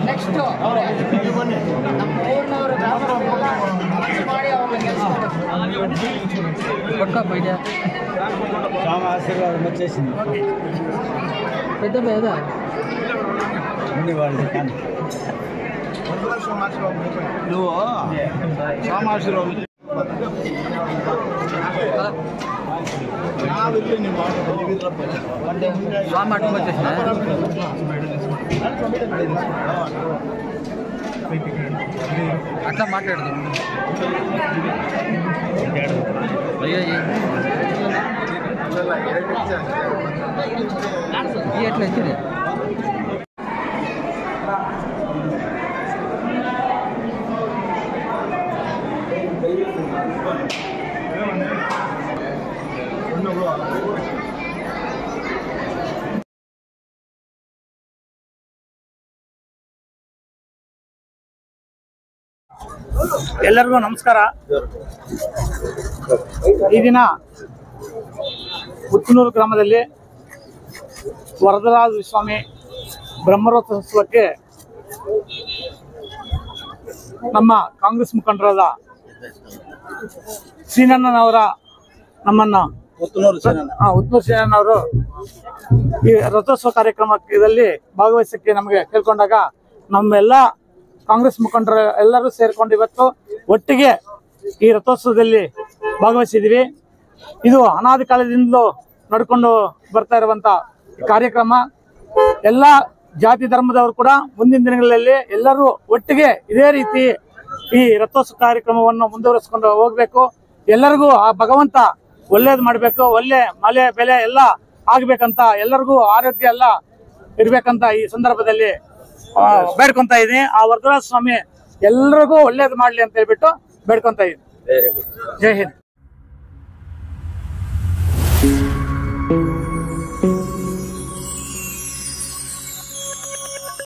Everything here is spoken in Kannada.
ನೆಕ್ಸ್ಟ್ ఆశీర్వాదం వచ్చేసింది పెద్ద పేద ఉండేవాళ్ళు కానీ నువ్వు సోమాశీర్వాదం అట్లా మాట్లాడదు ఎట్లా వచ్చింది ಎಲ್ಲರಿಗೂ ನಮಸ್ಕಾರ. ಈ ದಿನ ಮುತ್ತನೂರು ಗ್ರಾಮದಲ್ಲಿ ವರದರಾಜ ಸ್ವಾಮಿ ಬ್ರಹ್ಮರಥೋತ್ಸವಕ್ಕೆ ನಮ್ಮ ಕಾಂಗ್ರೆಸ್ ಮುಖಂಡರಾದ ಶ್ರೀನಣ್ಣನವರ ನಮ್ಮನ್ನು ಉತ್ತನೂರು ಶ್ರೀನಣ್ಣನವರು ಈ ರಥೋತ್ಸವ ಕಾರ್ಯಕ್ರಮದಲ್ಲಿ ಭಾಗವಹಿಸಕ್ಕೆ ನಮಗೆ ಕೇಳ್ಕೊಂಡಾಗ ನಮ್ಮೆಲ್ಲ ಕಾಂಗ್ರೆಸ್ ಮುಖಂಡರು ಎಲ್ಲರೂ ಸೇರಿಕೊಂಡು ಇವತ್ತು ಒಟ್ಟಿಗೆ ಈ ರಥೋತ್ಸವದಲ್ಲಿ ಭಾಗವಹಿಸಿದ್ದೀವಿ. ಇದು ಅನಾದಿ ಕಾಲದಿಂದಲೂ ನಡ್ಕೊಂಡು ಬರ್ತಾ ಇರುವಂತ ಕಾರ್ಯಕ್ರಮ. ಎಲ್ಲ ಜಾತಿ ಧರ್ಮದವರು ಕೂಡ ಮುಂದಿನ ದಿನಗಳಲ್ಲಿ ಎಲ್ಲರೂ ಒಟ್ಟಿಗೆ ಇದೇ ರೀತಿ ಈ ರಥೋತ್ಸವ ಕಾರ್ಯಕ್ರಮವನ್ನು ಮುಂದುವರಿಸಿಕೊಂಡು ಹೋಗ್ಬೇಕು. ಎಲ್ಲರಿಗೂ ಆ ಭಗವಂತ ಒಳ್ಳೇದು ಮಾಡಬೇಕು, ಒಳ್ಳೆ ಮಳೆ ಬೆಲೆ ಎಲ್ಲ ಆಗ್ಬೇಕಂತ, ಎಲ್ಲರಿಗೂ ಆರೋಗ್ಯ ಎಲ್ಲ ಇರ್ಬೇಕಂತ ಈ ಸಂದರ್ಭದಲ್ಲಿ ಬೇಡ್ಕೊಂತ ಇದೀನಿ. ಆ ವರದರಾಜ ಸ್ವಾಮಿ ಎಲ್ಲರಿಗೂ ಒಳ್ಳೇದು ಮಾಡ್ಲಿ ಅಂತ ಹೇಳ್ಬಿಟ್ಟು ಬೇಡ್ಕೊಂತ ಇದೀನಿ. ಜೈ ಹಿಂದ್.